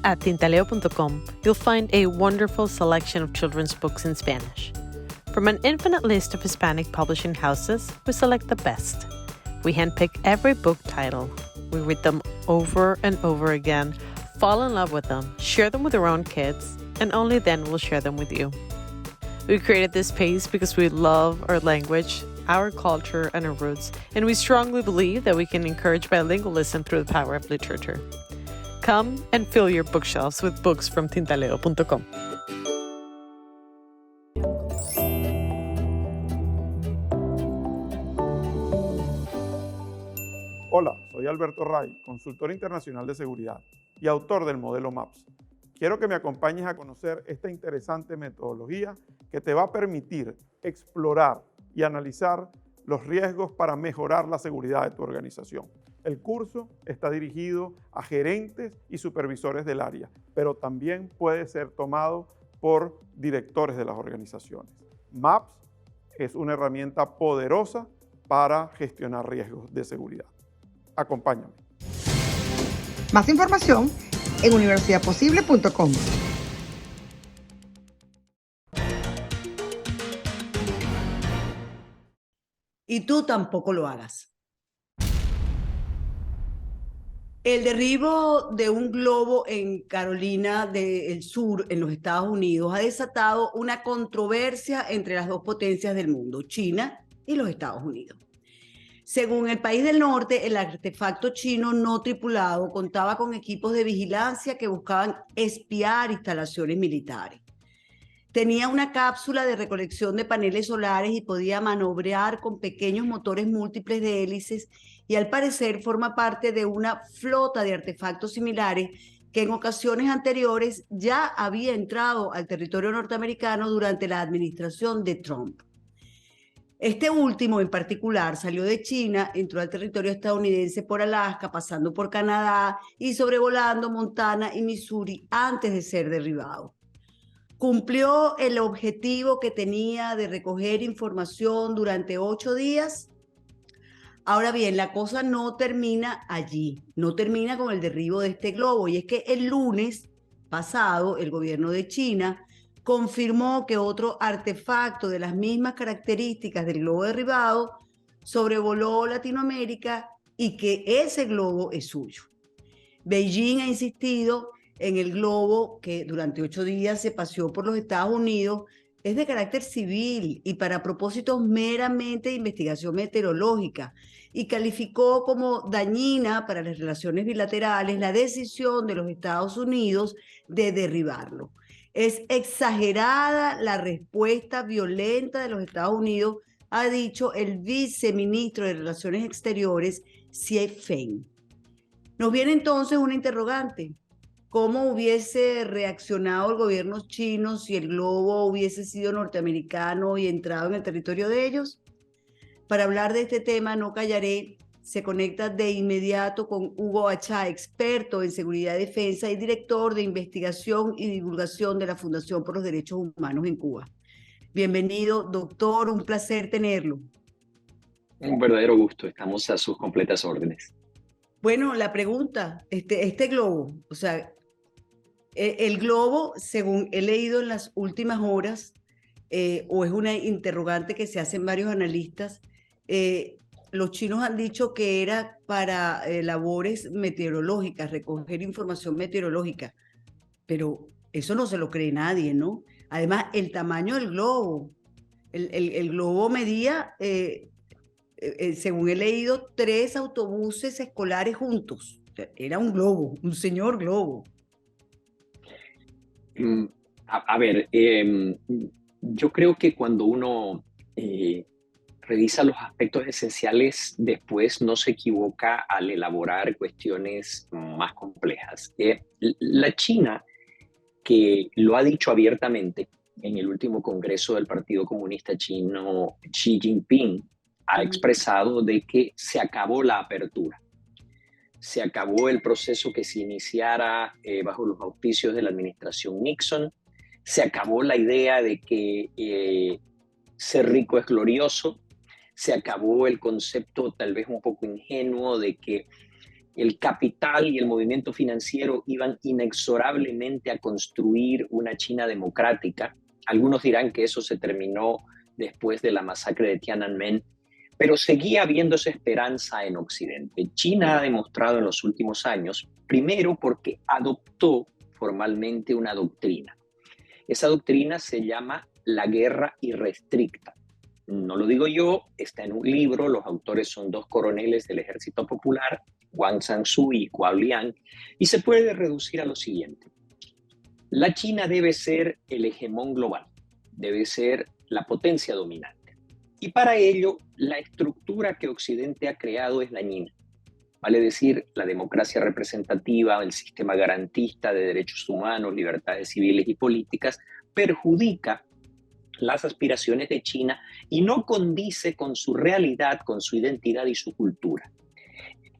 At tintaleo.com, you'll find a wonderful selection of children's books in Spanish. From an infinite list of Hispanic publishing houses, we select the best. We handpick every book title. We read them over and over again, fall in love with them, share them with our own kids, and only then we'll share them with you. We created this space because we love our language, our culture, and our roots, and we strongly believe that we can encourage bilingualism through the power of literature. Come and fill your bookshelves with books from tintaleo.com. Hola, soy Alberto Ray, consultor internacional de seguridad y autor del modelo MAPS. Quiero que me acompañes a conocer esta interesante metodología que te va a permitir explorar y analizar los riesgos para mejorar la seguridad de tu organización. El curso está dirigido a gerentes y supervisores del área, pero también puede ser tomado por directores de las organizaciones. MAPS es una herramienta poderosa para gestionar riesgos de seguridad. Acompáñame. Más información en universidadposible.com. Y tú tampoco lo hagas. El derribo de un globo en Carolina del Sur, en los Estados Unidos, ha desatado una controversia entre las dos potencias del mundo, China y los Estados Unidos. Según el país del norte, el artefacto chino no tripulado contaba con equipos de vigilancia que buscaban espiar instalaciones militares. Tenía una cápsula de recolección de paneles solares y podía manobrear con pequeños motores múltiples de hélices y al parecer forma parte de una flota de artefactos similares que en ocasiones anteriores ya había entrado al territorio norteamericano durante la administración de Trump. Este último en particular salió de China, entró al territorio estadounidense por Alaska, pasando por Canadá y sobrevolando Montana y Missouri antes de ser derribado. ¿Cumplió el objetivo que tenía de recoger información durante 8 días? Ahora bien, la cosa no termina allí, no termina con el derribo de este globo, y es que el lunes pasado el gobierno de China confirmó que otro artefacto de las mismas características del globo derribado sobrevoló Latinoamérica y que ese globo es suyo. Beijing ha insistido en el globo que durante 8 días se paseó por los Estados Unidos, es de carácter civil y para propósitos meramente de investigación meteorológica, y calificó como dañina para las relaciones bilaterales la decisión de los Estados Unidos de derribarlo. Es exagerada la respuesta violenta de los Estados Unidos, ha dicho el viceministro de Relaciones Exteriores, Xie Feng. Nos viene entonces una interrogante. ¿Cómo hubiese reaccionado el gobierno chino si el globo hubiese sido norteamericano y entrado en el territorio de ellos? Para hablar de este tema, no callaré, se conecta de inmediato con Hugo Achá, experto en seguridad y defensa y director de investigación y divulgación de la Fundación por los Derechos Humanos en Cuba. Bienvenido, doctor, un placer tenerlo. Un verdadero gusto, estamos a sus completas órdenes. Bueno, la pregunta, este globo, o sea, el globo, según he leído en las últimas horas, o es una interrogante que se hacen varios analistas, los chinos han dicho que era para labores meteorológicas, recoger información meteorológica, pero eso no se lo cree nadie, ¿no? Además, el tamaño del globo, el globo medía, según he leído, 3 autobuses escolares juntos. Era un globo, un señor globo. A ver, yo creo que cuando uno revisa los aspectos esenciales, después no se equivoca al elaborar cuestiones más complejas. La China, que lo ha dicho abiertamente en el último congreso del Partido Comunista Chino, Xi Jinping, ha expresado de que se acabó la apertura. Se acabó el proceso que se iniciara bajo los auspicios de la administración Nixon. Se acabó la idea de que ser rico es glorioso. Se acabó el concepto tal vez un poco ingenuo de que el capital y el movimiento financiero iban inexorablemente a construir una China democrática. Algunos dirán que eso se terminó después de la masacre de Tiananmen, pero seguía habiendo esa esperanza en Occidente. China ha demostrado en los últimos años, primero porque adoptó formalmente una doctrina. Esa doctrina se llama la guerra irrestricta. No lo digo yo, está en un libro, los autores son dos coroneles del Ejército Popular, Wang Zhangshu y Guo Liang, y se puede reducir a lo siguiente. La China debe ser el hegemón global, debe ser la potencia dominante. Y para ello, la estructura que Occidente ha creado es dañina. Vale decir, la democracia representativa, el sistema garantista de derechos humanos, libertades civiles y políticas, perjudica las aspiraciones de China y no condice con su realidad, con su identidad y su cultura.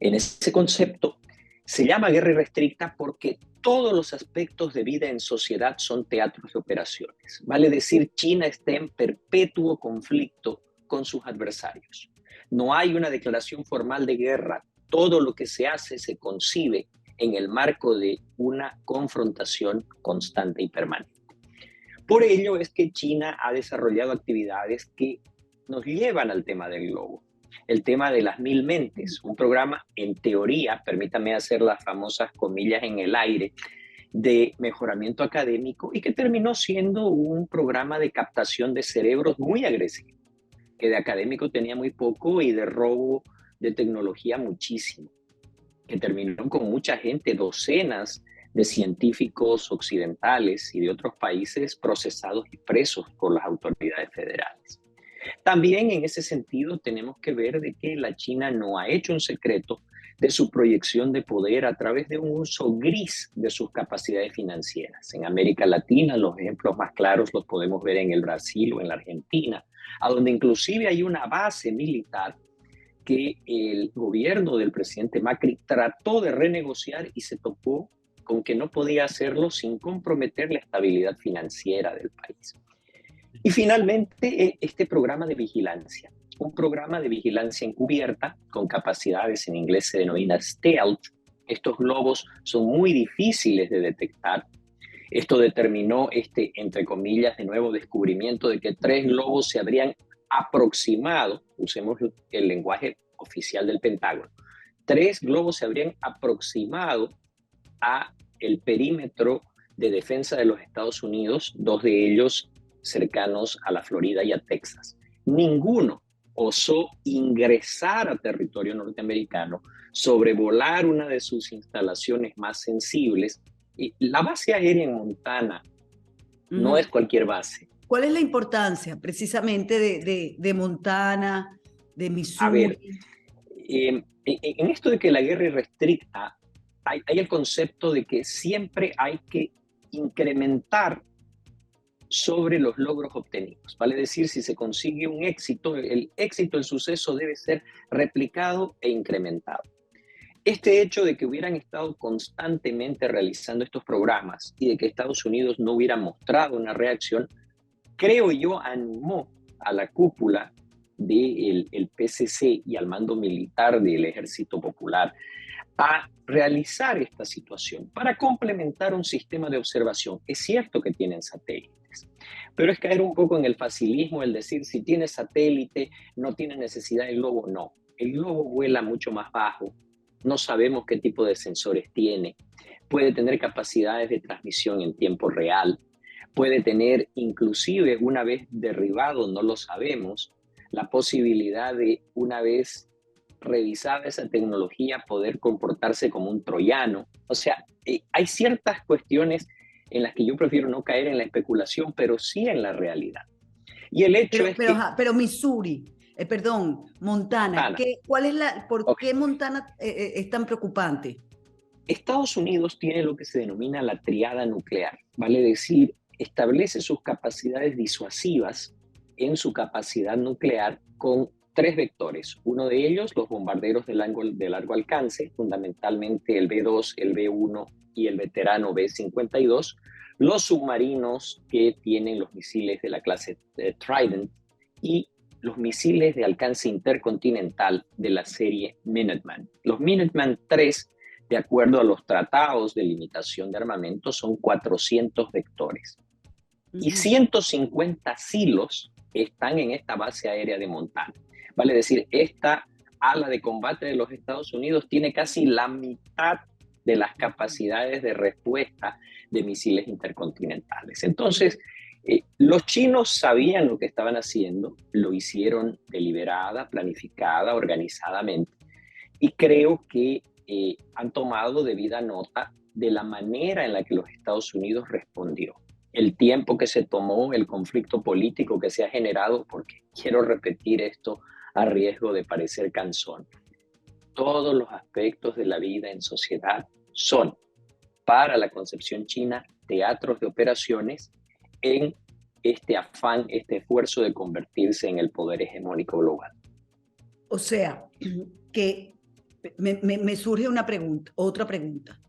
En ese concepto se llama guerra irrestricta porque todos los aspectos de vida en sociedad son teatros de operaciones. Vale decir, China está en perpetuo conflicto con sus adversarios. No hay una declaración formal de guerra. Todo lo que se hace se concibe en el marco de una confrontación constante y permanente. Por ello es que China ha desarrollado actividades que nos llevan al tema del globo. El tema de las 1000 mentes, un programa en teoría, permítame hacer las famosas comillas en el aire, de mejoramiento académico y que terminó siendo un programa de captación de cerebros muy agresivo, que de académico tenía muy poco y de robo de tecnología muchísimo, que terminó con mucha gente, docenas de científicos occidentales y de otros países procesados y presos por las autoridades federales. También en ese sentido tenemos que ver de que la China no ha hecho un secreto de su proyección de poder a través de un uso gris de sus capacidades financieras. En América Latina los ejemplos más claros los podemos ver en el Brasil o en la Argentina, a donde inclusive hay una base militar que el gobierno del presidente Macri trató de renegociar y se topó con que no podía hacerlo sin comprometer la estabilidad financiera del país. Y finalmente, este programa de vigilancia, un programa de vigilancia encubierta con capacidades, en inglés se denomina stealth. Estos globos son muy difíciles de detectar. Esto determinó entre comillas, de nuevo descubrimiento de que 3 globos se habrían aproximado, usemos el lenguaje oficial del Pentágono, 3 globos se habrían aproximado a el perímetro de defensa de los Estados Unidos, 2 de ellos cercanos a la Florida y a Texas. Ninguno osó ingresar a territorio norteamericano, sobrevolar una de sus instalaciones más sensibles. Y la base aérea en Montana no es cualquier base. ¿Cuál es la importancia precisamente de Montana, de Missouri? A ver, en esto de que la guerra irrestricta, hay el concepto de que siempre hay que incrementar sobre los logros obtenidos. Vale decir, si se consigue un éxito, el suceso debe ser replicado e incrementado. Este hecho de que hubieran estado constantemente realizando estos programas y de que Estados Unidos no hubiera mostrado una reacción, creo yo, animó a la cúpula del PCC y al mando militar del Ejército Popular a realizar esta situación para complementar un sistema de observación. Es cierto que tienen satélites, pero es caer un poco en el facilismo, el decir si tiene satélite no tiene necesidad del globo. No, el globo vuela mucho más bajo, no sabemos qué tipo de sensores tiene, puede tener capacidades de transmisión en tiempo real, puede tener inclusive una vez derribado, no lo sabemos, la posibilidad de una vez revisada esa tecnología poder comportarse como un troyano. O sea, hay ciertas cuestiones en las que yo prefiero no caer en la especulación, pero sí en la realidad. Y el hecho pero Missouri, Montana, ¿por qué Montana es tan preocupante? Estados Unidos tiene lo que se denomina la triada nuclear, vale decir, establece sus capacidades disuasivas en su capacidad nuclear con 3 vectores. Uno de ellos, los bombarderos de largo alcance, fundamentalmente el B-2, el B-1 y el veterano B-52, los submarinos que tienen los misiles de la clase Trident y los misiles de alcance intercontinental de la serie Minuteman. Los Minuteman III, de acuerdo a los tratados de limitación de armamento, son 400 vectores. Y 150 silos están en esta base aérea de Montana. Vale decir, esta ala de combate de los Estados Unidos tiene casi la mitad de las capacidades de respuesta de misiles intercontinentales. Entonces, los chinos sabían lo que estaban haciendo, lo hicieron deliberada, planificada, organizadamente, y creo que han tomado debida nota de la manera en la que los Estados Unidos respondió. El tiempo que se tomó, el conflicto político que se ha generado, porque quiero repetir esto a riesgo de parecer cansón. Todos los aspectos de la vida en sociedad son, para la concepción china, teatros de operaciones en este afán, este esfuerzo de convertirse en el poder hegemónico global. O sea, que me surge otra pregunta.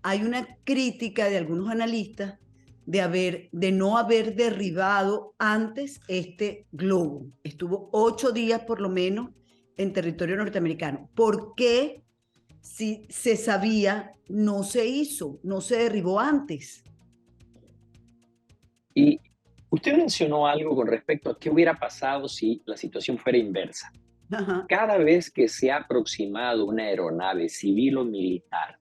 Hay una crítica de algunos analistas de no haber derribado antes este globo. Estuvo 8 días por lo menos en territorio norteamericano. ¿Por qué, si se sabía, no se hizo, no se derribó antes? Y usted mencionó algo con respecto a qué hubiera pasado si la situación fuera inversa. Ajá. Cada vez que se ha aproximado una aeronave civil o militar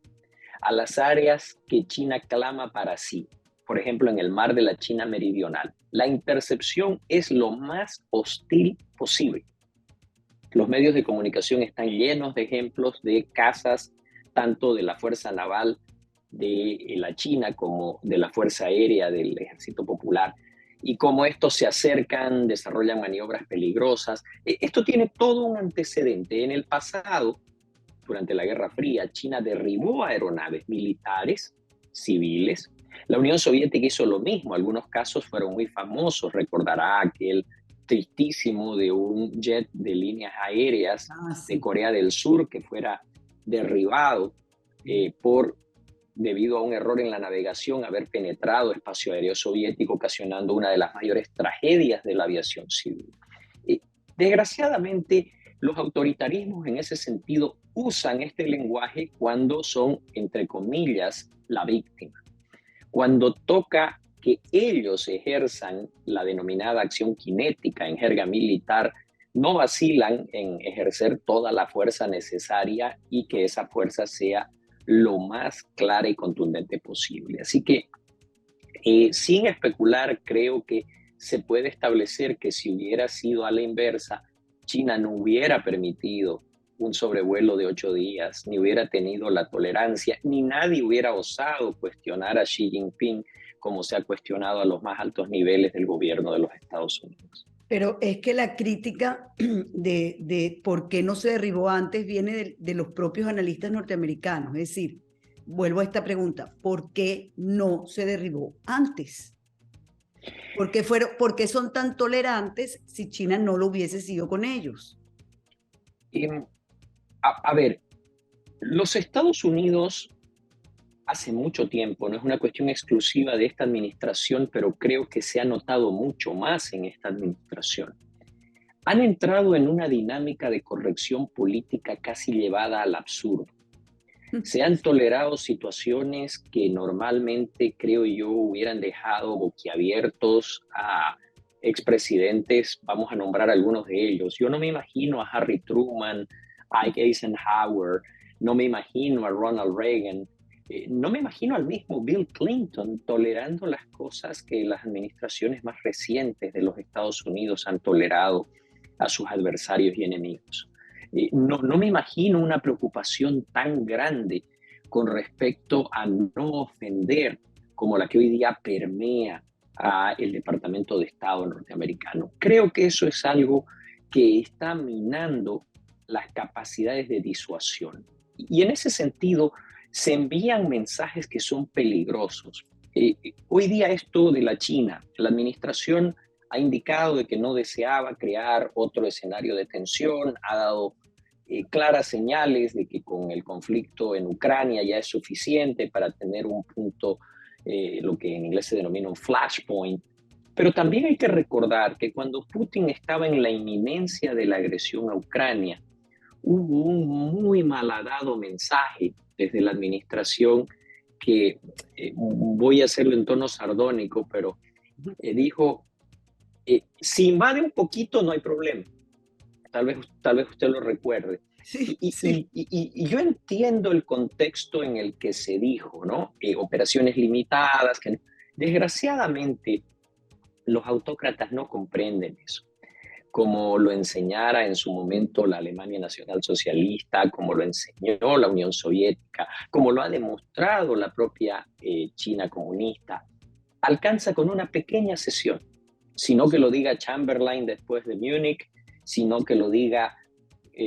a las áreas que China clama para sí, por ejemplo en el mar de la China Meridional, la intercepción es lo más hostil posible. Los medios de comunicación están llenos de ejemplos de cazas, tanto de la Fuerza Naval de la China como de la Fuerza Aérea del Ejército Popular, y cómo estos se acercan, desarrollan maniobras peligrosas. Esto tiene todo un antecedente. En el pasado, durante la Guerra Fría, China derribó aeronaves militares, civiles. La Unión Soviética hizo lo mismo. Algunos casos fueron muy famosos. Recordará aquel tristísimo de un jet de líneas aéreas Sí. de Corea del Sur que fuera derribado debido a un error en la navegación, haber penetrado espacio aéreo soviético, ocasionando una de las mayores tragedias de la aviación civil. Desgraciadamente, los autoritarismos en ese sentido usan este lenguaje cuando son, entre comillas, la víctima. Cuando toca que ellos ejerzan la denominada acción cinética en jerga militar, no vacilan en ejercer toda la fuerza necesaria y que esa fuerza sea lo más clara y contundente posible. Así que, sin especular, creo que se puede establecer que si hubiera sido a la inversa, China no hubiera permitido un sobrevuelo de 8 días, ni hubiera tenido la tolerancia, ni nadie hubiera osado cuestionar a Xi Jinping como se ha cuestionado a los más altos niveles del gobierno de los Estados Unidos. Pero es que la crítica de por qué no se derribó antes viene de los propios analistas norteamericanos. Es decir, vuelvo a esta pregunta, ¿por qué no se derribó antes? ¿Por qué son tan tolerantes si China no lo hubiese sido con ellos? A ver, los Estados Unidos hace mucho tiempo, no es una cuestión exclusiva de esta administración, pero creo que se ha notado mucho más en esta administración. Han entrado en una dinámica de corrección política casi llevada al absurdo. Se han tolerado situaciones que normalmente, creo yo, hubieran dejado boquiabiertos a expresidentes. Vamos a nombrar algunos de ellos. Yo no me imagino a Harry Truman, a Ike Eisenhower, no me imagino a Ronald Reagan, no me imagino al mismo Bill Clinton tolerando las cosas que las administraciones más recientes de los Estados Unidos han tolerado a sus adversarios y enemigos. No me imagino una preocupación tan grande con respecto a no ofender como la que hoy día permea a el Departamento de Estado norteamericano. Creo que eso es algo que está minando las capacidades de disuasión. Y en ese sentido, se envían mensajes que son peligrosos. Hoy día esto de la China, la administración ha indicado de que no deseaba crear otro escenario de tensión, ha dado claras señales de que con el conflicto en Ucrania ya es suficiente para tener un punto, lo que en inglés se denomina un flashpoint, Pero también hay que recordar que cuando Putin estaba en la inminencia de la agresión a Ucrania, hubo un muy malhadado mensaje desde la administración que voy a hacerlo en tono sardónico, pero dijo, si invade un poquito no hay problema. Tal vez usted lo recuerde. Sí, Y, sí. y yo entiendo el contexto en el que se dijo, ¿no? Operaciones limitadas, que desgraciadamente los autócratas no comprenden eso, como lo enseñara en su momento la Alemania Nacional Socialista, como lo enseñó la Unión Soviética, como lo ha demostrado la propia China comunista. Alcanza con una pequeña sesión, sino que lo diga Chamberlain después de Múnich, sino que lo diga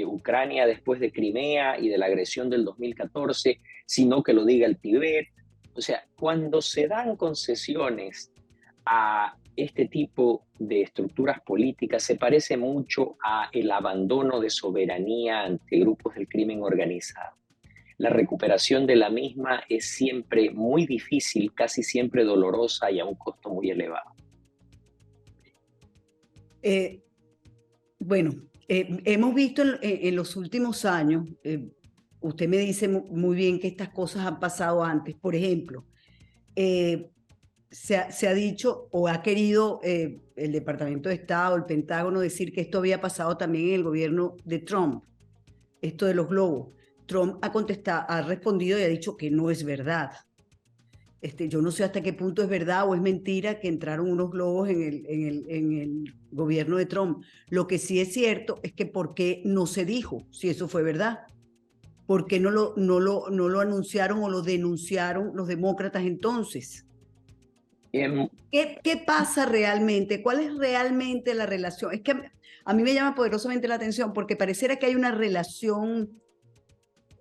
Ucrania después de Crimea y de la agresión del 2014, sino que lo diga el Tíbet. O sea, cuando se dan concesiones a este tipo de estructuras políticas, se parece mucho a el abandono de soberanía ante grupos del crimen organizado. La recuperación de la misma es siempre muy difícil, casi siempre dolorosa y a un costo muy elevado. Bueno, hemos visto en los últimos años, usted me dice muy bien que estas cosas han pasado antes. Por ejemplo, se ha dicho o ha querido el Departamento de Estado, el Pentágono, decir que esto había pasado también en el gobierno de Trump, esto de los globos. Trump ha respondido y ha dicho que no es verdad. Yo no sé hasta qué punto es verdad o es mentira que entraron unos globos en el gobierno de Trump. Lo que sí es cierto es que ¿por qué no se dijo si eso fue verdad? ¿Por qué no lo anunciaron o lo denunciaron los demócratas entonces? ¿Qué pasa realmente? ¿Cuál es realmente la relación? Es que a mí me llama poderosamente la atención porque pareciera que hay una relación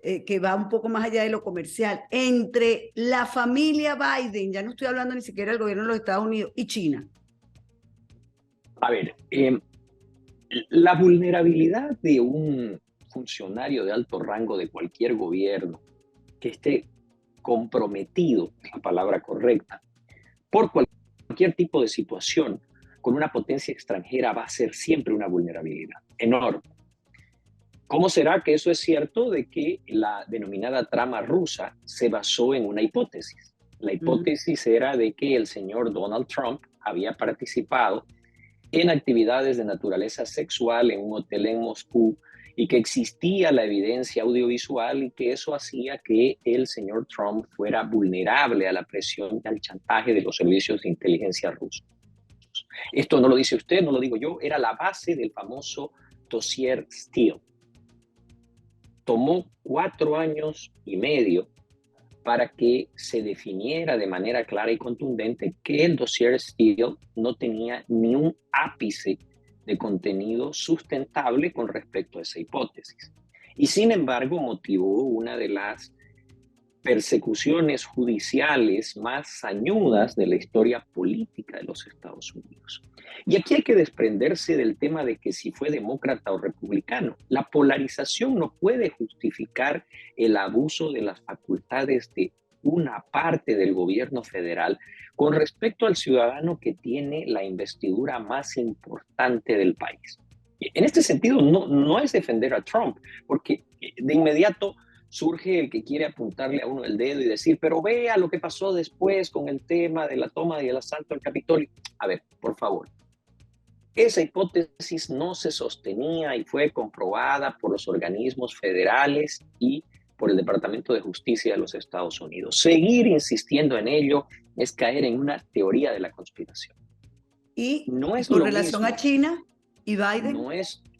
que va un poco más allá de lo comercial, entre la familia Biden, ya no estoy hablando ni siquiera del gobierno de los Estados Unidos, y China. A ver, la vulnerabilidad de un funcionario de alto rango de cualquier gobierno que esté comprometido, es la palabra correcta, por cualquier tipo de situación con una potencia extranjera va a ser siempre una vulnerabilidad enorme. ¿Cómo será que eso es cierto de que la denominada trama rusa se basó en una hipótesis? La hipótesis era de que el señor Donald Trump había participado en actividades de naturaleza sexual en un hotel en Moscú y que existía la evidencia audiovisual y que eso hacía que el señor Trump fuera vulnerable a la presión y al chantaje de los servicios de inteligencia rusos. Esto no lo dice usted, no lo digo yo, era la base del famoso dossier Steele. Tomó 4 años y medio para que se definiera de manera clara y contundente que el dossier Steele no tenía ni un ápice de contenido sustentable con respecto a esa hipótesis. Y sin embargo motivó una de las persecuciones judiciales más sañudas de la historia política de los Estados Unidos. Y aquí hay que desprenderse del tema de que si fue demócrata o republicano. La polarización no puede justificar el abuso de las facultades de una parte del gobierno federal con respecto al ciudadano que tiene la investidura más importante del país. En este sentido, no es defender a Trump, porque de inmediato surge el que quiere apuntarle a uno el dedo y decir, pero vea lo que pasó después con el tema de la toma y el asalto al Capitolio. A ver, por favor. Esa hipótesis no se sostenía y fue comprobada por los organismos federales y por el Departamento de Justicia de los Estados Unidos. Seguir insistiendo en ello es caer en una teoría de la conspiración. Y no es con lo relación mismo. a China y Biden.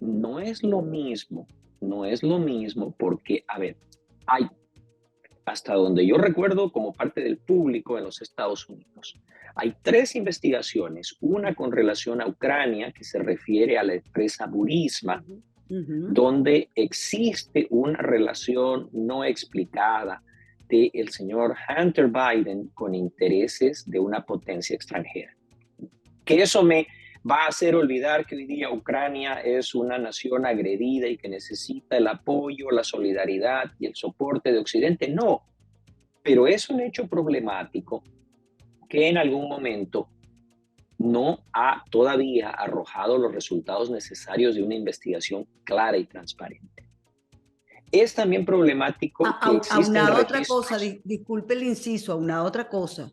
No es lo mismo. No es lo mismo porque, a ver, hay, hasta donde yo recuerdo como parte del público en los Estados Unidos, hay 3 investigaciones, una con relación a Ucrania que se refiere a la empresa Burisma, donde existe una relación no explicada del señor Hunter Biden con intereses de una potencia extranjera. Que eso me va a hacer olvidar que hoy día Ucrania es una nación agredida y que necesita el apoyo, la solidaridad y el soporte de Occidente. No, pero es un hecho problemático que en algún momento no ha todavía arrojado los resultados necesarios de una investigación clara y transparente. Es también problemático que existen aunado a otra registros. cosa, disculpe el inciso, aunado a otra cosa,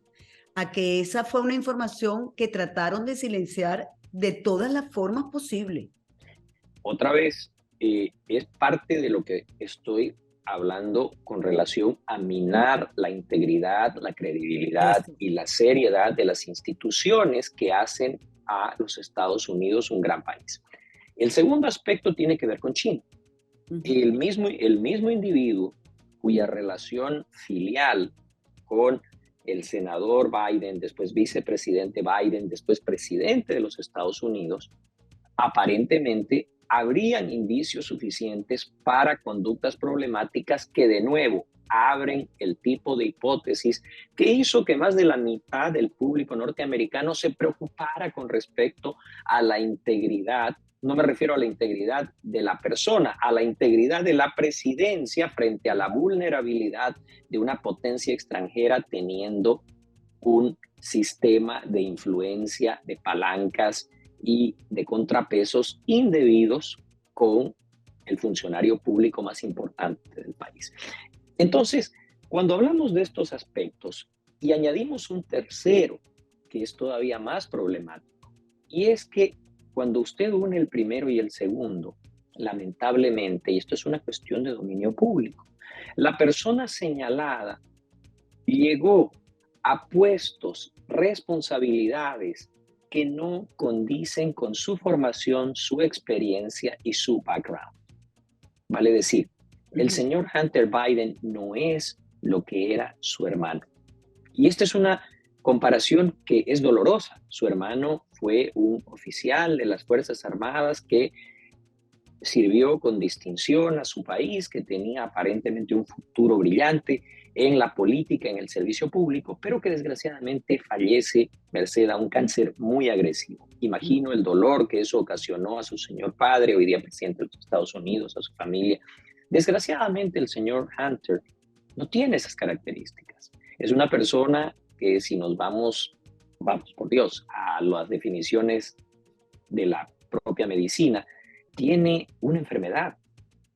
a que esa fue una información que trataron de silenciar de todas las formas posibles. Otra vez, es parte de lo que estoy hablando con relación a minar la integridad, la credibilidad y la seriedad de las instituciones que hacen a los Estados Unidos un gran país. El segundo aspecto tiene que ver con China. El mismo individuo cuya relación filial con el senador Biden, después vicepresidente Biden, después presidente de los Estados Unidos, aparentemente habrían indicios suficientes para conductas problemáticas que de nuevo abren el tipo de hipótesis que hizo que más de la mitad del público norteamericano se preocupara con respecto a la integridad. No me refiero a la integridad de la persona, a la integridad de la presidencia frente a la vulnerabilidad de una potencia extranjera teniendo un sistema de influencia, de palancas y de contrapesos indebidos con el funcionario público más importante del país. Entonces, cuando hablamos de estos aspectos y añadimos un tercero, que es todavía más problemático, y es que cuando usted une el primero y el segundo, lamentablemente, y esto es una cuestión de dominio público, la persona señalada llegó a puestos, responsabilidades que no condicen con su formación, su experiencia y su background. Vale decir, el señor Hunter Biden no es lo que era su hermano. Y esta es una comparación que es dolorosa. Su hermano fue un oficial de las Fuerzas Armadas que sirvió con distinción a su país, que tenía aparentemente un futuro brillante en la política, en el servicio público, pero que desgraciadamente fallece merced a un cáncer muy agresivo. Imagino el dolor que eso ocasionó a su señor padre, hoy día presidente de los Estados Unidos, a su familia. Desgraciadamente el señor Hunter no tiene esas características. Es una persona que si nos vamos por Dios, a las definiciones de la propia medicina, tiene una enfermedad,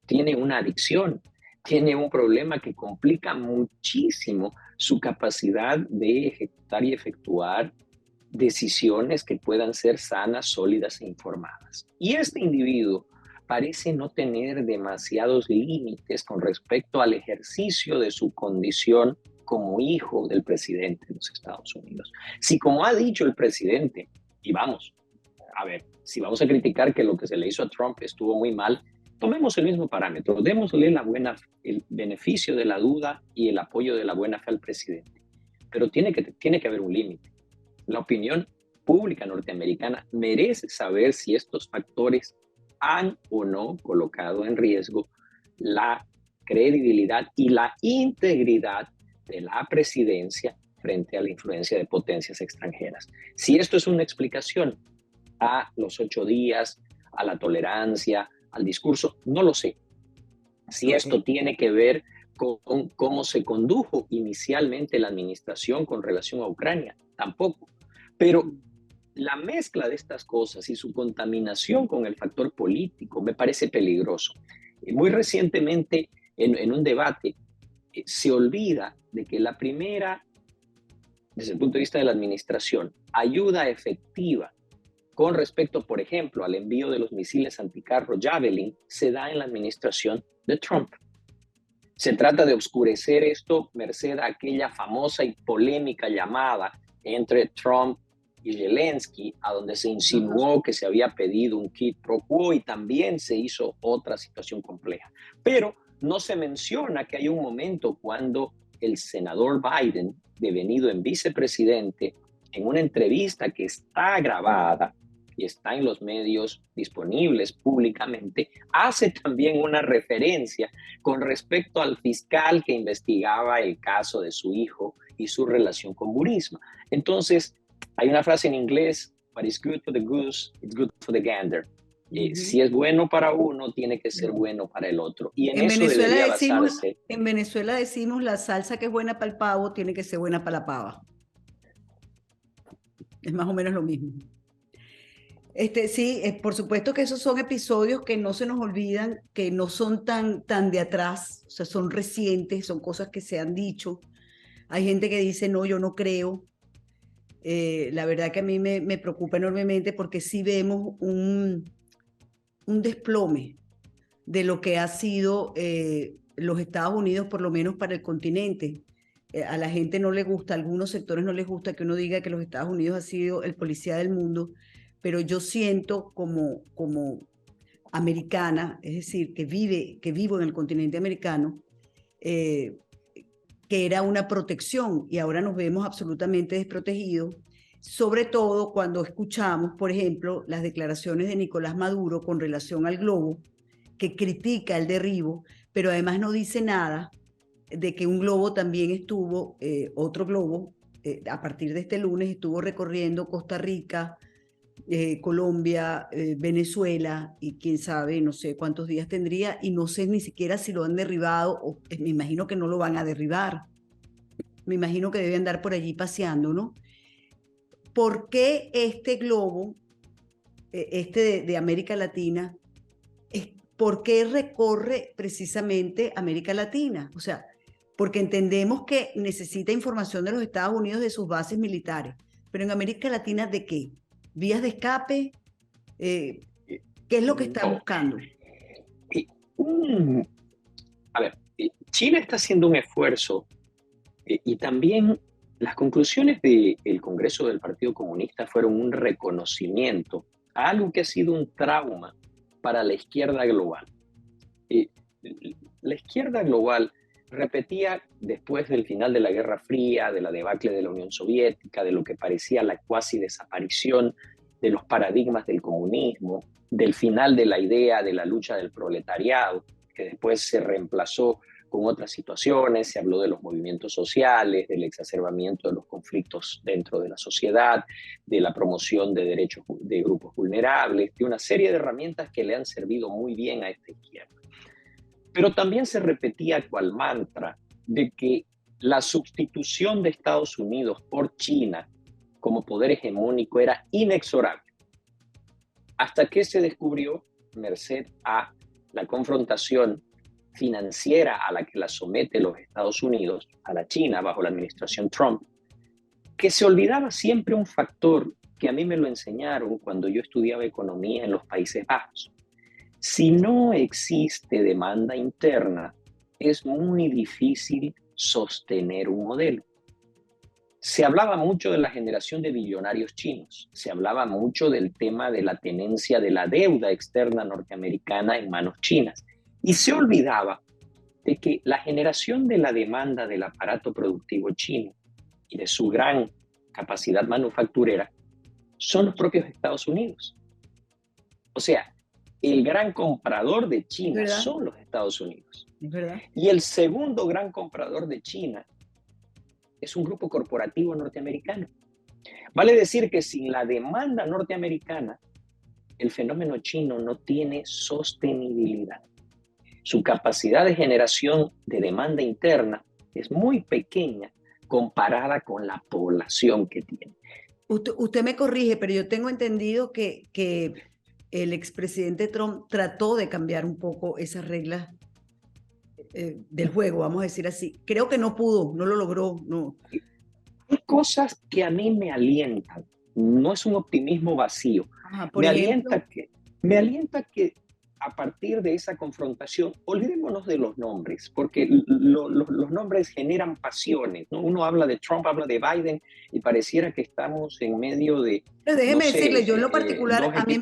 tiene una adicción, tiene un problema que complica muchísimo su capacidad de ejecutar y efectuar decisiones que puedan ser sanas, sólidas e informadas. Y este individuo parece no tener demasiados límites con respecto al ejercicio de su condición como hijo del presidente de los Estados Unidos. Si, como ha dicho el presidente, y vamos, a ver, si vamos a criticar que lo que se le hizo a Trump estuvo muy mal, tomemos el mismo parámetro, démosle el beneficio de la duda y el apoyo de la buena fe al presidente. Pero tiene que haber un límite. La opinión pública norteamericana merece saber si estos factores han o no colocado en riesgo la credibilidad y la integridad de la presidencia frente a la influencia de potencias extranjeras. Si esto es una explicación a los 8 días, a la tolerancia, al discurso, no lo sé. Si esto tiene que ver con cómo se condujo inicialmente la administración con relación a Ucrania, tampoco. Pero la mezcla de estas cosas y su contaminación con el factor político me parece peligroso. Muy recientemente, en un debate, se olvida de que la primera, desde el punto de vista de la administración, ayuda efectiva con respecto, por ejemplo, al envío de los misiles anticarro Javelin, se da en la administración de Trump. Se trata de oscurecer esto merced a aquella famosa y polémica llamada entre Trump y Zelensky, a donde se insinuó que se había pedido un quid pro quo y también se hizo otra situación compleja. Pero no se menciona que hay un momento cuando el senador Biden, devenido en vicepresidente, en una entrevista que está grabada y está en los medios disponibles públicamente, hace también una referencia con respecto al fiscal que investigaba el caso de su hijo y su relación con Burisma. Entonces, hay una frase en inglés, what is good for the goose, it's good for the gander. Si es bueno para uno, tiene que ser bueno para el otro. Y en eso debería basarse. En Venezuela decimos la salsa que es buena para el pavo, tiene que ser buena para la pava. Es más o menos lo mismo. Sí, por supuesto que esos son episodios que no se nos olvidan, que no son tan de atrás, o sea, son recientes, son cosas que se han dicho. Hay gente que dice, no, yo no creo. La verdad que a mí me preocupa enormemente porque sí vemos un desplome de lo que ha sido los Estados Unidos, por lo menos para el continente. A la gente no le gusta, a algunos sectores no les gusta que uno diga que los Estados Unidos ha sido el policía del mundo, pero yo siento como americana, es decir, que vivo en el continente americano, que era una protección y ahora nos vemos absolutamente desprotegidos, sobre todo cuando escuchamos, por ejemplo, las declaraciones de Nicolás Maduro con relación al globo, que critica el derribo, pero además no dice nada de que un globo también estuvo, otro globo, a partir de este lunes estuvo recorriendo Costa Rica, Colombia, Venezuela, y quién sabe, no sé cuántos días tendría, y no sé ni siquiera si lo han derribado, o me imagino que no lo van a derribar. Me imagino que debe andar por allí paseando, ¿no? ¿Por qué este globo, de América Latina, por qué recorre precisamente América Latina? O sea, porque entendemos que necesita información de los Estados Unidos de sus bases militares, pero en América Latina, ¿de qué? ¿Vías de escape? ¿Qué es lo que está buscando? A ver, Chile está haciendo un esfuerzo y también las conclusiones del Congreso del Partido Comunista fueron un reconocimiento a algo que ha sido un trauma para la izquierda global. La izquierda global repetía después del final de la Guerra Fría, de la debacle de la Unión Soviética, de lo que parecía la cuasi desaparición de los paradigmas del comunismo, del final de la idea de la lucha del proletariado, que después se reemplazó con otras situaciones, se habló de los movimientos sociales, del exacerbamiento de los conflictos dentro de la sociedad, de la promoción de derechos de grupos vulnerables, de una serie de herramientas que le han servido muy bien a esta izquierda. Pero también se repetía cual mantra de que la sustitución de Estados Unidos por China como poder hegemónico era inexorable, hasta que se descubrió, merced a la confrontación financiera a la que la somete los Estados Unidos, a la China bajo la administración Trump, que se olvidaba siempre un factor que a mí me lo enseñaron cuando yo estudiaba economía en los Países Bajos. Si no existe demanda interna, es muy difícil sostener un modelo. Se hablaba mucho de la generación de billonarios chinos, se hablaba mucho del tema de la tenencia de la deuda externa norteamericana en manos chinas, y se olvidaba de que la generación de la demanda del aparato productivo chino y de su gran capacidad manufacturera son los propios Estados Unidos. O sea, el gran comprador de China son los Estados Unidos. Es verdad. Y el segundo gran comprador de China es un grupo corporativo norteamericano. Vale decir que sin la demanda norteamericana, el fenómeno chino no tiene sostenibilidad. Su capacidad de generación de demanda interna es muy pequeña comparada con la población que tiene. Usted me corrige, pero yo tengo entendido que el expresidente Trump trató de cambiar un poco esas reglas del juego, vamos a decir así. Creo que no pudo, no lo logró. No. Hay cosas que a mí me alientan. No es un optimismo vacío. Ajá, me alienta que a partir de esa confrontación, olvidémonos de los nombres, porque los nombres generan pasiones, ¿no? Uno habla de Trump, habla de Biden, y pareciera que estamos en medio de... Pero déjeme decirle, yo en lo particular, a mí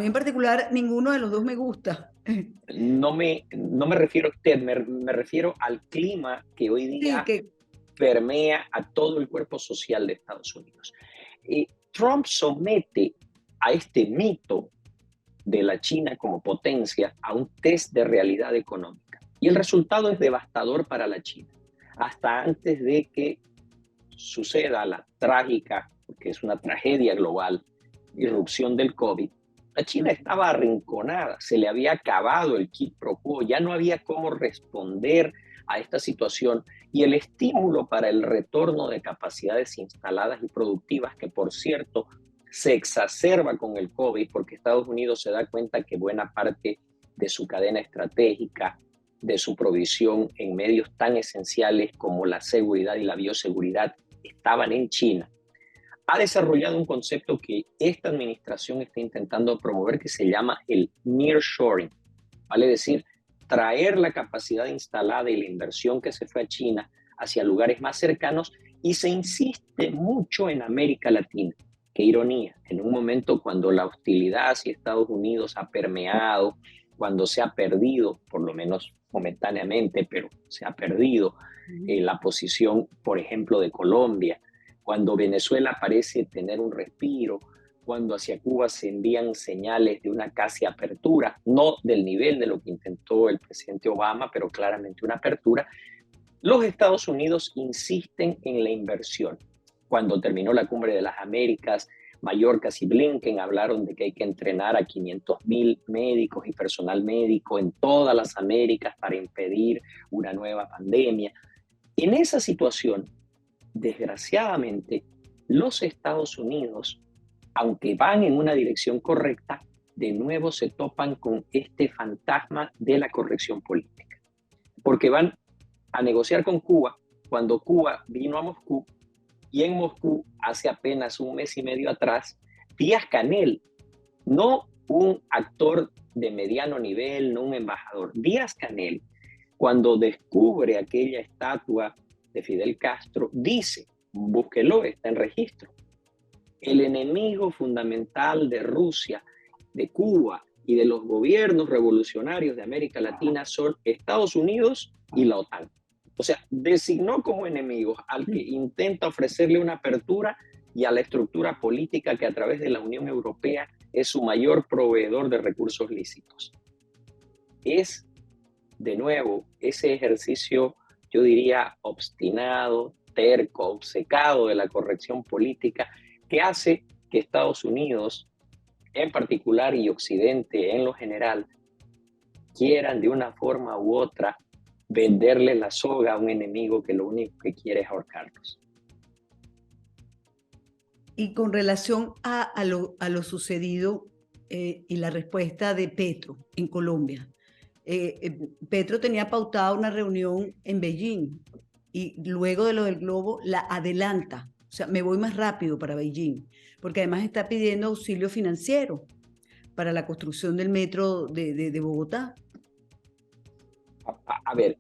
en particular, ninguno de los dos me gusta. No me refiero a usted, me refiero al clima que hoy día permea a todo el cuerpo social de Estados Unidos. Trump somete a este mito de la China como potencia a un test de realidad económica. Y el resultado es devastador para la China. Hasta antes de que suceda la trágica, porque es una tragedia global, irrupción del COVID, la China estaba arrinconada, se le había acabado el quid pro quo, ya no había cómo responder a esta situación y el estímulo para el retorno de capacidades instaladas y productivas, que por cierto se exacerba con el COVID, porque Estados Unidos se da cuenta que buena parte de su cadena estratégica, de su provisión en medios tan esenciales como la seguridad y la bioseguridad, estaban en China. Ha desarrollado un concepto que esta administración está intentando promover, que se llama el nearshoring, vale decir, traer la capacidad instalada y la inversión que se fue a China hacia lugares más cercanos, y se insiste mucho en América Latina. Qué ironía, en un momento cuando la hostilidad hacia Estados Unidos ha permeado, cuando se ha perdido, por lo menos momentáneamente, pero se ha perdido la posición, por ejemplo, de Colombia, cuando Venezuela parece tener un respiro, cuando hacia Cuba se envían señales de una casi apertura, no del nivel de lo que intentó el presidente Obama, pero claramente una apertura. Los Estados Unidos insisten en la inversión. Cuando terminó la Cumbre de las Américas, Mayorkas y Blinken hablaron de que hay que entrenar a 500,000 médicos y personal médico en todas las Américas para impedir una nueva pandemia. En esa situación, desgraciadamente, los Estados Unidos, aunque van en una dirección correcta, de nuevo se topan con este fantasma de la corrección política. Porque van a negociar con Cuba cuando Cuba vino a Moscú, y en Moscú, hace apenas un mes y medio atrás, Díaz-Canel, no un actor de mediano nivel, no un embajador, Díaz-Canel, cuando descubre aquella estatua de Fidel Castro, dice, búsquelo, está en registro, el enemigo fundamental de Rusia, de Cuba y de los gobiernos revolucionarios de América Latina son Estados Unidos y la OTAN. O sea, designó como enemigos al que intenta ofrecerle una apertura y a la estructura política que a través de la Unión Europea es su mayor proveedor de recursos lícitos. Es, de nuevo, ese ejercicio, yo diría, obstinado, terco, obcecado de la corrección política que hace que Estados Unidos, en particular, y Occidente en lo general, quieran de una forma u otra venderle la soga a un enemigo que lo único que quiere es ahorcarlos. Y con relación a lo sucedido y la respuesta de Petro en Colombia. Petro tenía pautada una reunión en Beijing y luego de lo del globo la adelanta. O sea, me voy más rápido para Beijing, porque además está pidiendo auxilio financiero para la construcción del metro de Bogotá. A ver,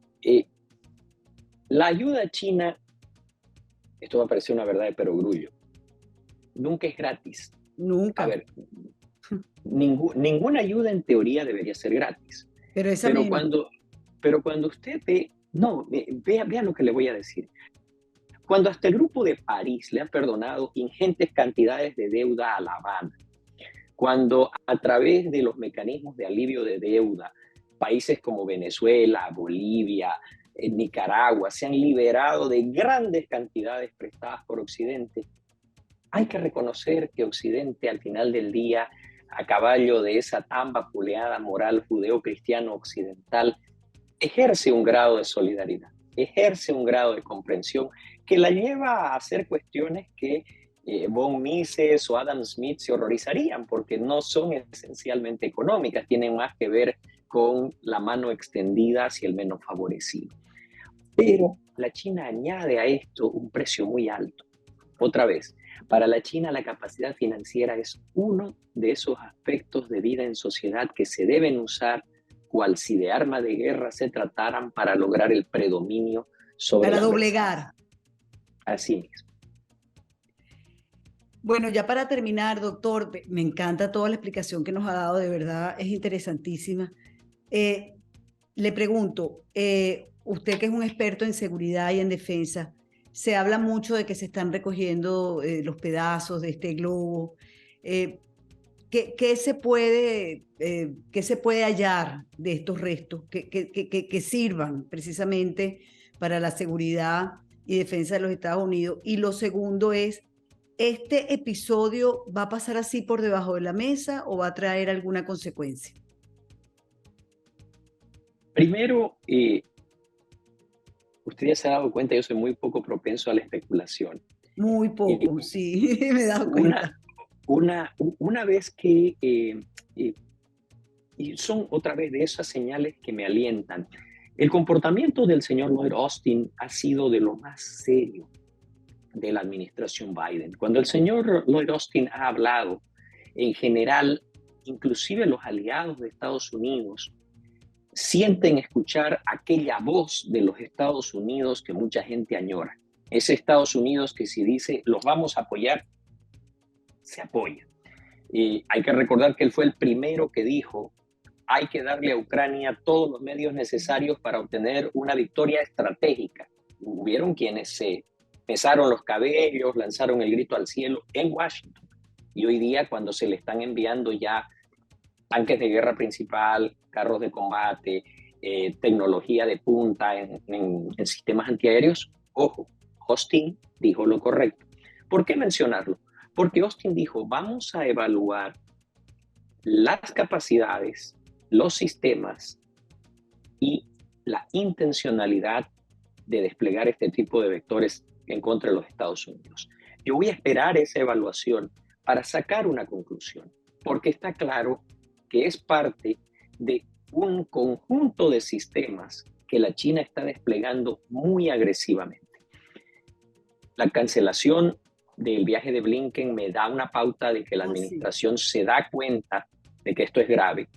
la ayuda china, esto me parece una verdad de perogrullo, nunca es gratis. Nunca. A ver, ninguna ayuda en teoría debería ser gratis. Pero cuando usted ve, no, vea lo que le voy a decir. Cuando hasta el Grupo de París le ha perdonado ingentes cantidades de deuda a La Habana, cuando a través de los mecanismos de alivio de deuda, países como Venezuela, Bolivia, Nicaragua se han liberado de grandes cantidades prestadas por Occidente, hay que reconocer que Occidente al final del día, a caballo de esa tan vapuleada moral judeo-cristiano occidental, ejerce un grado de solidaridad, ejerce un grado de comprensión que la lleva a hacer cuestiones que von Mises o Adam Smith se horrorizarían, porque no son esencialmente económicas, tienen más que ver con la mano extendida hacia el menos favorecido. Pero la China añade a esto un precio muy alto. Otra vez, para la China la capacidad financiera es uno de esos aspectos de vida en sociedad que se deben usar cual si de arma de guerra se trataran para lograr el predominio sobre para la doblegar. mesa. Así mismo. Bueno, ya para terminar, doctor, me encanta toda la explicación que nos ha dado, de verdad es interesantísima. Le pregunto, usted que es un experto en seguridad y en defensa, se habla mucho de que se están recogiendo los pedazos de este globo. ¿Qué se puede hallar de estos restos que sirvan precisamente para la seguridad y defensa de los Estados Unidos? Y lo segundo es, ¿este episodio va a pasar así por debajo de la mesa o va a traer alguna consecuencia? Primero, usted ya se ha dado cuenta, yo soy muy poco propenso a la especulación. Muy poco, sí, me he dado Una, cuenta. una vez que, y son otra vez de esas señales que me alientan, el comportamiento del señor Lloyd Austin ha sido de lo más serio de la administración Biden. Cuando el señor Lloyd Austin ha hablado, en general, inclusive los aliados de Estados Unidos sienten escuchar aquella voz de los Estados Unidos que mucha gente añora. Ese Estados Unidos que si dice, los vamos a apoyar, se apoya. Y hay que recordar que él fue el primero que dijo, hay que darle a Ucrania todos los medios necesarios para obtener una victoria estratégica. Hubieron quienes se pesaron los cabellos, lanzaron el grito al cielo en Washington. Y hoy día, cuando se le están enviando ya tanques de guerra principal, carros de combate, tecnología de punta en sistemas antiaéreos, ojo, Austin dijo lo correcto. ¿Por qué mencionarlo? Porque Austin dijo, vamos a evaluar las capacidades, los sistemas y la intencionalidad de desplegar este tipo de vectores en contra de los Estados Unidos. Yo voy a esperar esa evaluación para sacar una conclusión, porque está claro que es parte de un conjunto de sistemas que la China está desplegando muy agresivamente. La cancelación del viaje de Blinken me da una pauta de que la administración se da cuenta de que esto es grave,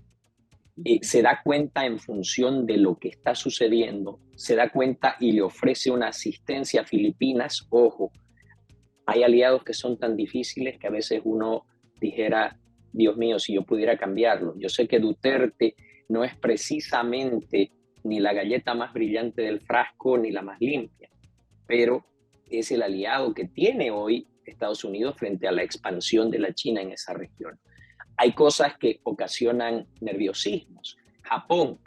se da cuenta en función de lo que está sucediendo, se da cuenta y le ofrece una asistencia a Filipinas. Ojo, hay aliados que son tan difíciles que a veces uno dijera, Dios mío, si yo pudiera cambiarlo. Yo sé que Duterte no es precisamente ni la galleta más brillante del frasco ni la más limpia, pero es el aliado que tiene hoy Estados Unidos frente a la expansión de la China en esa región. Hay cosas que ocasionan nerviosismos. Japón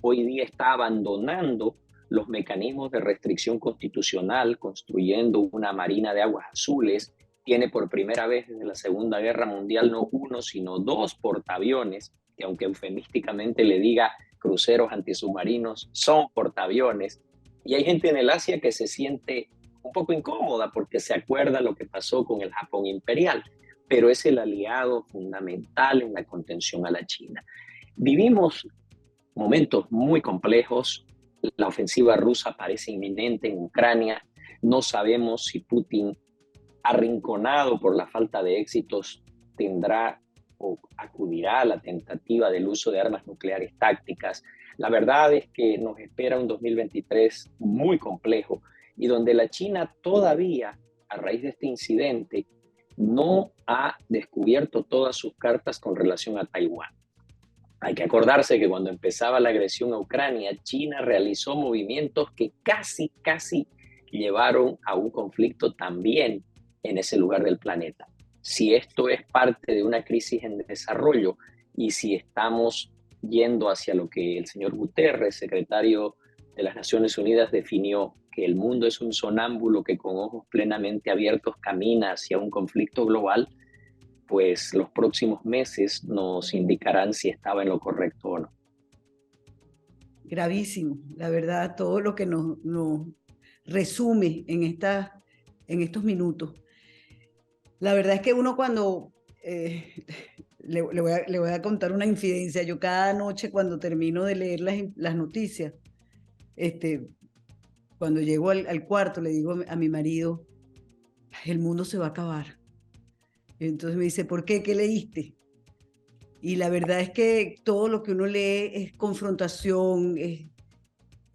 hoy día está abandonando los mecanismos de restricción constitucional, construyendo una marina de aguas azules. Tiene por primera vez desde la Segunda Guerra Mundial no uno, sino dos portaaviones, que aunque eufemísticamente le diga cruceros antisubmarinos, son portaaviones. Y hay gente en el Asia que se siente un poco incómoda porque se acuerda lo que pasó con el Japón imperial, pero es el aliado fundamental en la contención a la China. Vivimos momentos muy complejos. La ofensiva rusa parece inminente en Ucrania. No sabemos si Putin, arrinconado por la falta de éxitos, tendrá o acudirá a la tentativa del uso de armas nucleares tácticas. La verdad es que nos espera un 2023 muy complejo y donde la China todavía, a raíz de este incidente, no ha descubierto todas sus cartas con relación a Taiwán. Hay que acordarse que cuando empezaba la agresión a Ucrania, China realizó movimientos que casi llevaron a un conflicto también en ese lugar del planeta. Si esto es parte de una crisis en desarrollo y si estamos yendo hacia lo que el señor Guterres, secretario de las Naciones Unidas, definió, que el mundo es un sonámbulo que con ojos plenamente abiertos camina hacia un conflicto global, pues los próximos meses nos indicarán si estaba en lo correcto o no. Gravísimo, la verdad, todo lo que nos resume en estos minutos. La verdad es que uno cuando, le voy a contar una infidencia, yo cada noche cuando termino de leer las noticias, cuando llego al cuarto le digo a mi marido, el mundo se va a acabar. Entonces me dice, ¿por qué? ¿Qué leíste? Y la verdad es que todo lo que uno lee es confrontación, es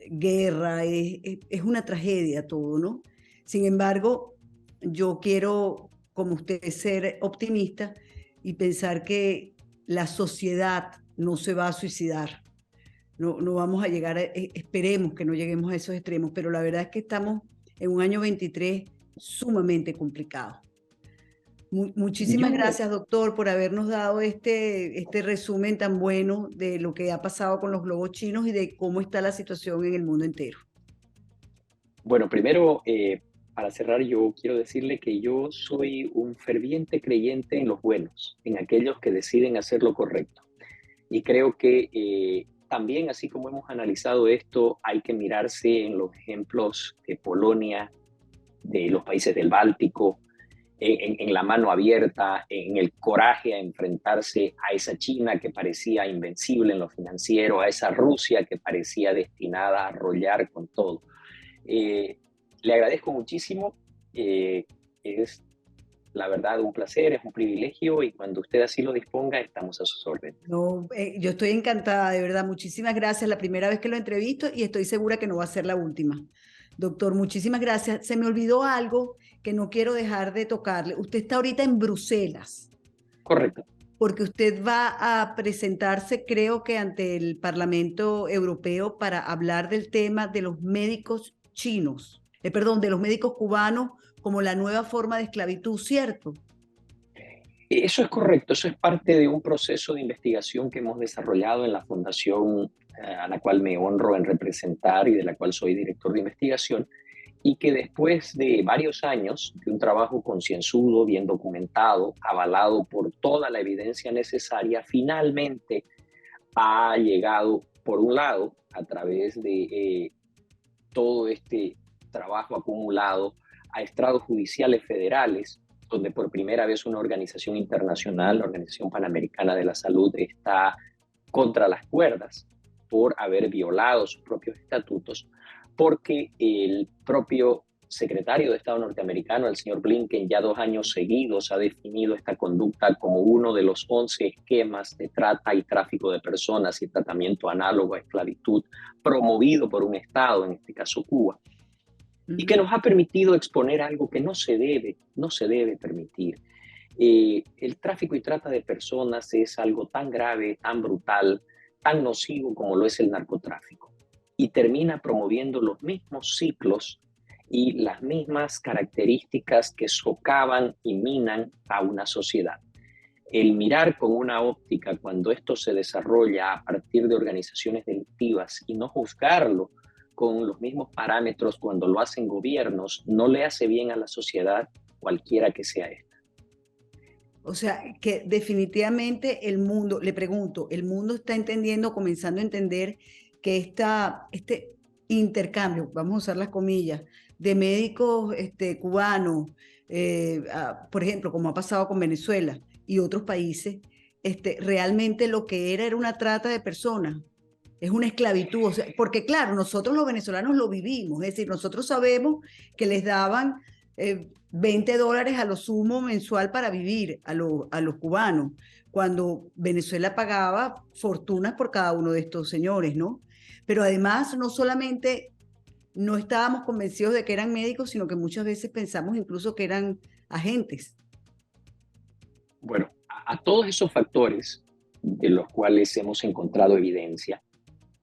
guerra, es una tragedia todo, ¿no? Sin embargo, yo quiero, como usted, ser optimista y pensar que la sociedad no se va a suicidar. No vamos a llegar, esperemos que no lleguemos a esos extremos, pero la verdad es que estamos en un año 23 sumamente complicado. Muchísimas gracias, doctor, por habernos dado este resumen tan bueno de lo que ha pasado con los globos chinos y de cómo está la situación en el mundo entero. Bueno, primero, para cerrar, yo quiero decirle que yo soy un ferviente creyente en los buenos, en aquellos que deciden hacer lo correcto. Y creo que también, así como hemos analizado esto, hay que mirarse en los ejemplos de Polonia, de los países del Báltico, en la mano abierta, en el coraje a enfrentarse a esa China que parecía invencible en lo financiero, a esa Rusia que parecía destinada a arrollar con todo. Le agradezco muchísimo, es la verdad un placer, es un privilegio, y cuando usted así lo disponga, estamos a sus órdenes. No, yo estoy encantada, de verdad. Muchísimas gracias. La primera vez que lo entrevisto y estoy segura que no va a ser la última. Doctor, muchísimas gracias. Se me olvidó algo que no quiero dejar de tocarle. Usted está ahorita en Bruselas, Correcto. porque usted va a presentarse, creo que ante el Parlamento Europeo, para hablar del tema de los médicos chinos, perdón, de los médicos cubanos como la nueva forma de esclavitud, ¿cierto? Eso es correcto, eso es parte de un proceso de investigación que hemos desarrollado en la fundación a la cual me honro en representar y de la cual soy director de investigación, y que después de varios años de un trabajo concienzudo, bien documentado, avalado por toda la evidencia necesaria, finalmente ha llegado, por un lado, a través de todo este trabajo acumulado, a estrados judiciales federales, donde por primera vez una organización internacional, la Organización Panamericana de la Salud, está contra las cuerdas por haber violado sus propios estatutos, porque el propio secretario de Estado norteamericano, el señor Blinken, ya 2 años seguidos ha definido esta conducta como uno de los 11 esquemas de trata y tráfico de personas y tratamiento análogo a esclavitud promovido por un Estado, en este caso Cuba, y que nos ha permitido exponer algo que no se debe permitir. El tráfico y trata de personas es algo tan grave, tan brutal, tan nocivo como lo es el narcotráfico, y termina promoviendo los mismos ciclos y las mismas características que socavan y minan a una sociedad. El mirar con una óptica cuando esto se desarrolla a partir de organizaciones delictivas y no juzgarlo con los mismos parámetros cuando lo hacen gobiernos, no le hace bien a la sociedad, cualquiera que sea esta. O sea, que definitivamente el mundo, le pregunto, el mundo está entendiendo, comenzando a entender que este intercambio, vamos a usar las comillas, de médicos cubanos, por ejemplo, como ha pasado con Venezuela y otros países, realmente lo que era una trata de personas. Es una esclavitud, o sea, porque claro, nosotros los venezolanos lo vivimos, es decir, nosotros sabemos que les daban $20 a lo sumo mensual para vivir a los cubanos, cuando Venezuela pagaba fortunas por cada uno de estos señores, ¿no? Pero además, no solamente no estábamos convencidos de que eran médicos, sino que muchas veces pensamos incluso que eran agentes. Bueno, a todos esos factores de los cuales hemos encontrado evidencia,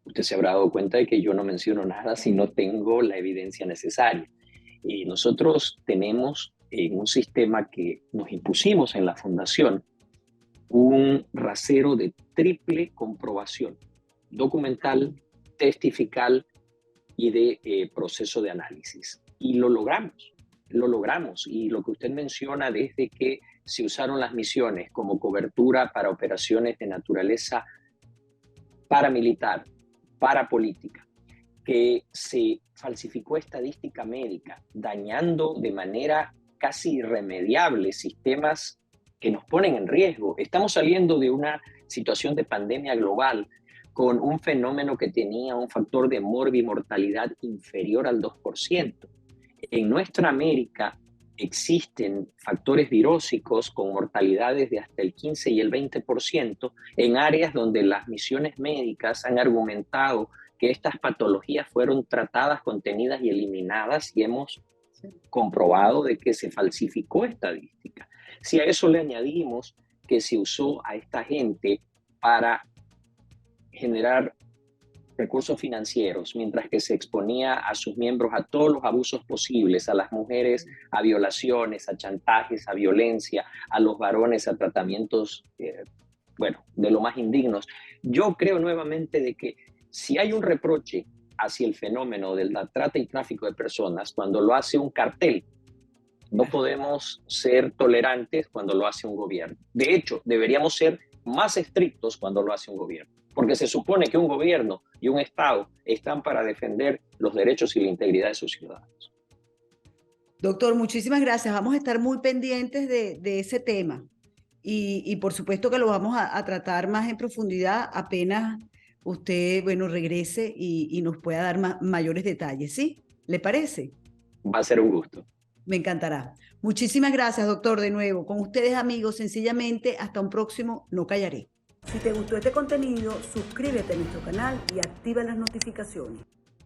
usted se habrá dado cuenta de que yo no menciono nada si no tengo la evidencia necesaria. Y nosotros tenemos en un sistema que nos impusimos en la fundación un rasero de triple comprobación: documental, testifical y de proceso de análisis. Y lo logramos. Y lo que usted menciona, desde que se usaron las misiones como cobertura para operaciones de naturaleza paramilitar, parapolítica, que se falsificó estadística médica, dañando de manera casi irremediable sistemas que nos ponen en riesgo. Estamos saliendo de una situación de pandemia global con un fenómeno que tenía un factor de morbimortalidad inferior al 2%. En nuestra América existen factores virósicos con mortalidades de hasta el 15 y el 20% en áreas donde las misiones médicas han argumentado que estas patologías fueron tratadas, contenidas y eliminadas, y hemos comprobado de que se falsificó estadística. Si a eso le añadimos que se usó a esta gente para generar recursos financieros, mientras que se exponía a sus miembros a todos los abusos posibles, a las mujeres a violaciones, a chantajes, a violencia, a los varones a tratamientos, de lo más indignos. Yo creo nuevamente de que si hay un reproche hacia el fenómeno de la trata y tráfico de personas cuando lo hace un cartel, no podemos ser tolerantes cuando lo hace un gobierno. De hecho, deberíamos ser más estrictos cuando lo hace un gobierno. porque se supone que un gobierno y un Estado están para defender los derechos y la integridad de sus ciudadanos. Doctor, muchísimas gracias. Vamos a estar muy pendientes de ese tema y por supuesto que lo vamos a tratar más en profundidad apenas usted, bueno, regrese y nos pueda dar mayores detalles, ¿sí? ¿Le parece? Va a ser un gusto. Me encantará. Muchísimas gracias, doctor, de nuevo. Con ustedes, amigos, sencillamente, hasta un próximo No Callaré. Si te gustó este contenido, suscríbete a nuestro canal y activa las notificaciones.